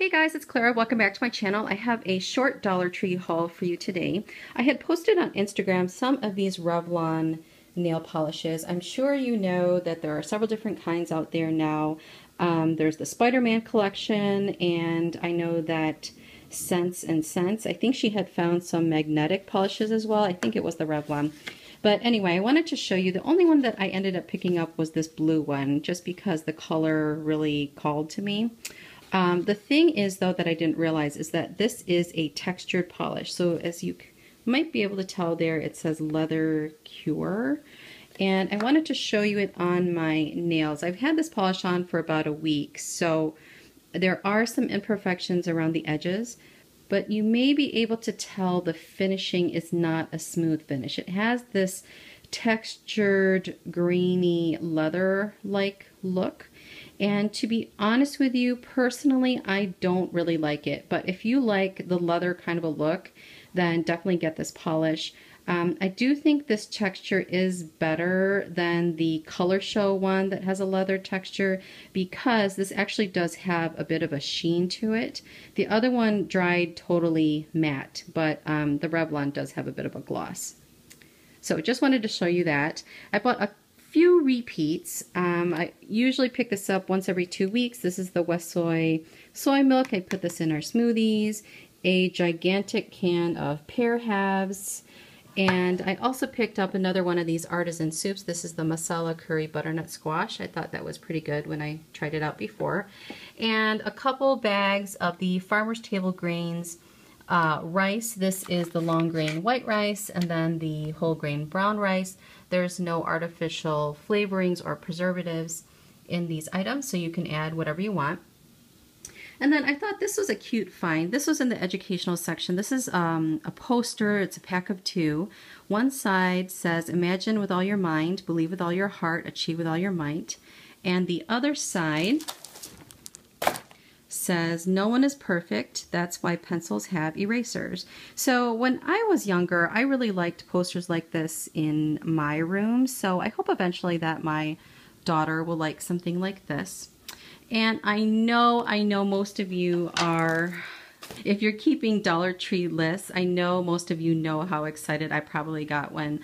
Hey guys, it's Clara. Welcome back to my channel. I have a short Dollar Tree haul for you today. I had posted on Instagram some of these Revlon nail polishes. I'm sure you know that there are several different kinds out there now. There's the Spider-Man collection, and I know that Sense and Sense, I think she had found some magnetic polishes as well. I think it was the Revlon. But anyway, I wanted to show you, the only one that I ended up picking up was this blue one, just because the color really called to me. The thing is, though, that I didn't realize is that this is a textured polish. So as you might be able to tell there, it says leather Cuir. And I wanted to show you it on my nails. I've had this polish on for about a week, so there are some imperfections around the edges, but you may be able to tell the finishing is not a smooth finish. It has this textured, grainy, leather-like look. And to be honest with you, personally, I don't really like it. But if you like the leather kind of a look, then definitely get this polish. I do think this texture is better than the Color Show one that has a leather texture, because this actually does have a bit of a sheen to it. The other one dried totally matte, but the Revlon does have a bit of a gloss. So just wanted to show you that. I bought a few repeats. I usually pick this up once every 2 weeks. This is the Soy Soy Milk. I put this in our smoothies. A gigantic can of pear halves. And I also picked up another one of these artisan soups. This is the Masala curry butternut squash. I thought that was pretty good when I tried it out before. And a couple bags of the Farmer's Table Grains rice. This is the long grain white rice, and then the whole grain brown rice. There's no artificial flavorings or preservatives in these items, so you can add whatever you want. And then I thought this was a cute find. This was in the educational section. This is a poster. It's a pack of 2. One side says, "Imagine with all your mind, believe with all your heart, achieve with all your might." And the other side says, "No one is perfect, that's why pencils have erasers." So when I was younger, I really liked posters like this in my room, so I hope eventually that my daughter will like something like this. And I know most of you are, if you're keeping Dollar Tree lists, I know most of you know how excited I probably got when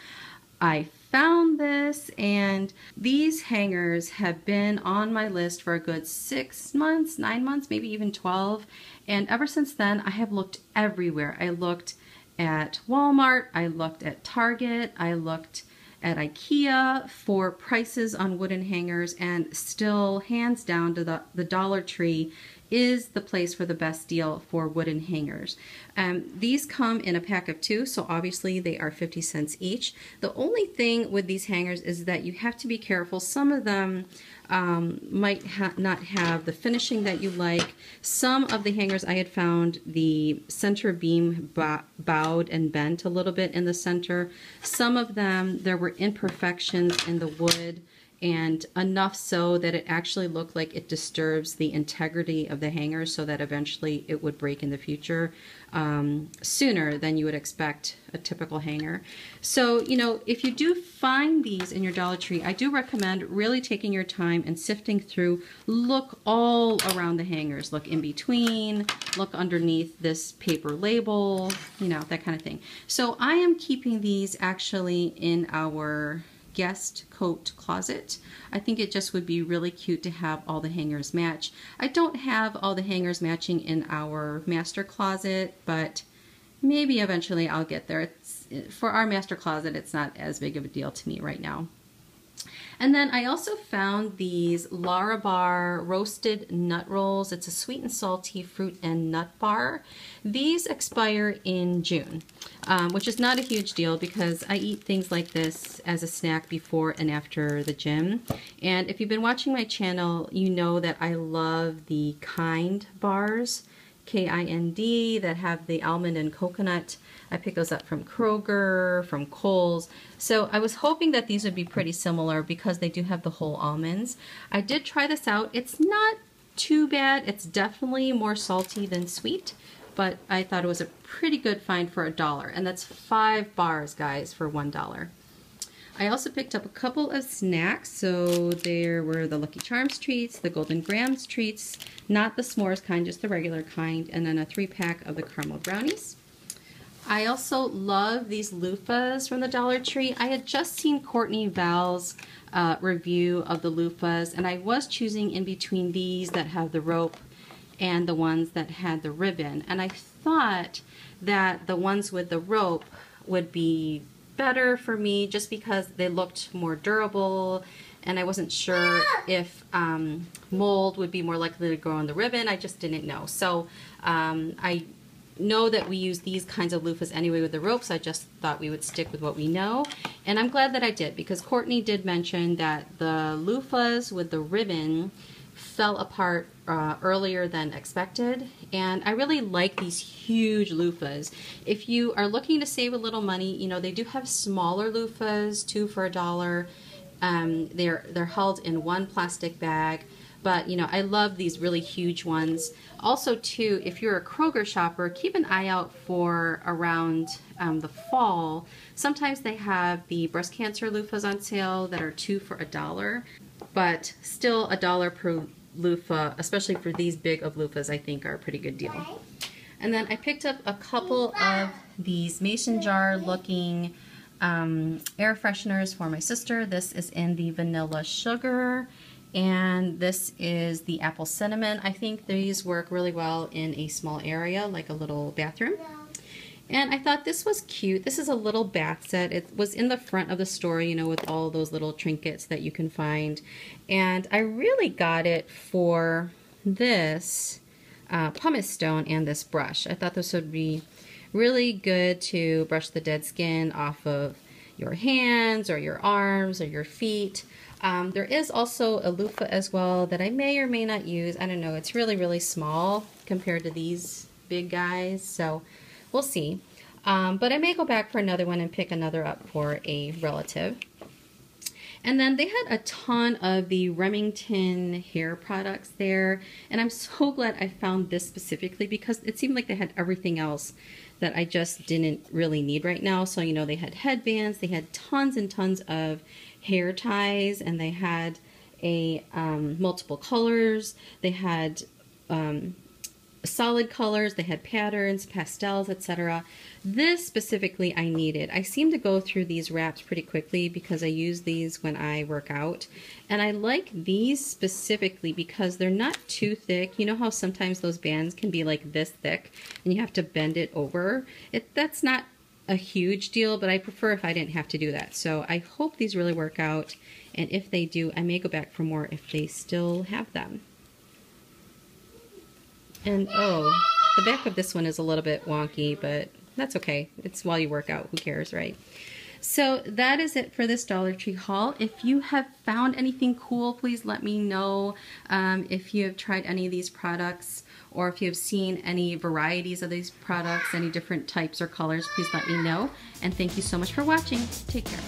I found this. And these hangers have been on my list for a good 6 months, 9 months, maybe even 12. And ever since then, I have looked everywhere. I looked at Walmart, I looked at Target, I looked at IKEA for prices on wooden hangers, and still, hands down, to the Dollar Tree is the place for the best deal for wooden hangers. These come in a pack of 2, so obviously they are 50 cents each. The only thing with these hangers is that you have to be careful. Some of them might not have the finishing that you like. Some of the hangers I had found, the center beam bowed and bent a little bit in the center. Some of them, there were imperfections in the wood, and enough so that it actually looked like it disturbs the integrity of the hanger, so that eventually it would break in the future sooner than you would expect a typical hanger. So, you know, if you do find these in your Dollar Tree, I do recommend really taking your time and sifting through. Look all around the hangers. Look in between, look underneath this paper label, you know, that kind of thing. So I am keeping these actually in our guest coat closet. I think it just would be really cute to have all the hangers match. I don't have all the hangers matching in our master closet, but maybe eventually I'll get there. For our master closet, it's not as big of a deal to me right now. And then I also found these Larabar roasted nut rolls. It's a sweet and salty fruit and nut bar. These expire in June, which is not a huge deal because I eat things like this as a snack before and after the gym. And if you've been watching my channel, you know that I love the Kind bars, K-I-N-D, that have the almond and coconut. I picked those up from Kroger, from Kohl's. So I was hoping that these would be pretty similar because they do have the whole almonds. I did try this out. It's not too bad. It's definitely more salty than sweet, but I thought it was a pretty good find for $1. And that's 5 bars, guys, for $1. I also picked up a couple of snacks. So there were the Lucky Charms treats, the Golden Grahams treats, not the s'mores kind, just the regular kind, and then a 3-pack of the caramel brownies. I also love these loofahs from the Dollar Tree. I had just seen Courtney Val's review of the loofahs, and I was choosing in between these that have the rope and the ones that had the ribbon. And I thought that the ones with the rope would be better for me just because they looked more durable, and I wasn't sure if mold would be more likely to grow on the ribbon. I just didn't know. So I know that we use these kinds of loofahs anyway with the ropes. I just thought we would stick with what we know, and I'm glad that I did, because Courtney did mention that the loofahs with the ribbon fell apart earlier than expected, and I really like these huge loofahs. If you are looking to save a little money, you know, they do have smaller loofahs, 2 for $1. They're held in one plastic bag, but you know, I love these really huge ones. Also too, if you're a Kroger shopper, keep an eye out for around the fall. Sometimes they have the breast cancer loofahs on sale that are 2 for $1, but still $1 per loofah, especially for these big of loofahs, I think are a pretty good deal. And then I picked up a couple of these mason jar looking air fresheners for my sister. This is in the vanilla sugar, and this is the apple cinnamon. I think these work really well in a small area, like a little bathroom. And I thought this was cute. This is a little bath set. It was in the front of the store, you know, with all those little trinkets that you can find. And I really got it for this pumice stone and this brush. I thought this would be really good to brush the dead skin off of your hands or your arms or your feet. There is also a loofah as well that I may or may not use. I don't know. It's really, really small compared to these big guys. So we'll see. But I may go back for another one and pick another up for a relative. And then they had a ton of the Remington hair products there. And I'm so glad I found this specifically, because it seemed like they had everything else that I just didn't really need right now. So, you know, they had headbands, they had tons and tons of hair ties, and they had a multiple colors. They had solid colors, they had patterns, pastels, etc. This specifically I needed. I seem to go through these wraps pretty quickly because I use these when I work out. And I like these specifically because they're not too thick. You know how sometimes those bands can be like this thick and you have to bend it over? That's not a huge deal, but I prefer if I didn't have to do that. So I hope these really work out, and if they do, I may go back for more if they still have them. And oh, the back of this one is a little bit wonky, but that's okay. It's while you work out, who cares, right? So that is it for this Dollar Tree haul. If you have found anything cool, please let me know. If you have tried any of these products, or if you have seen any varieties of these products, any different types or colors, please let me know. And thank you so much for watching. Take care.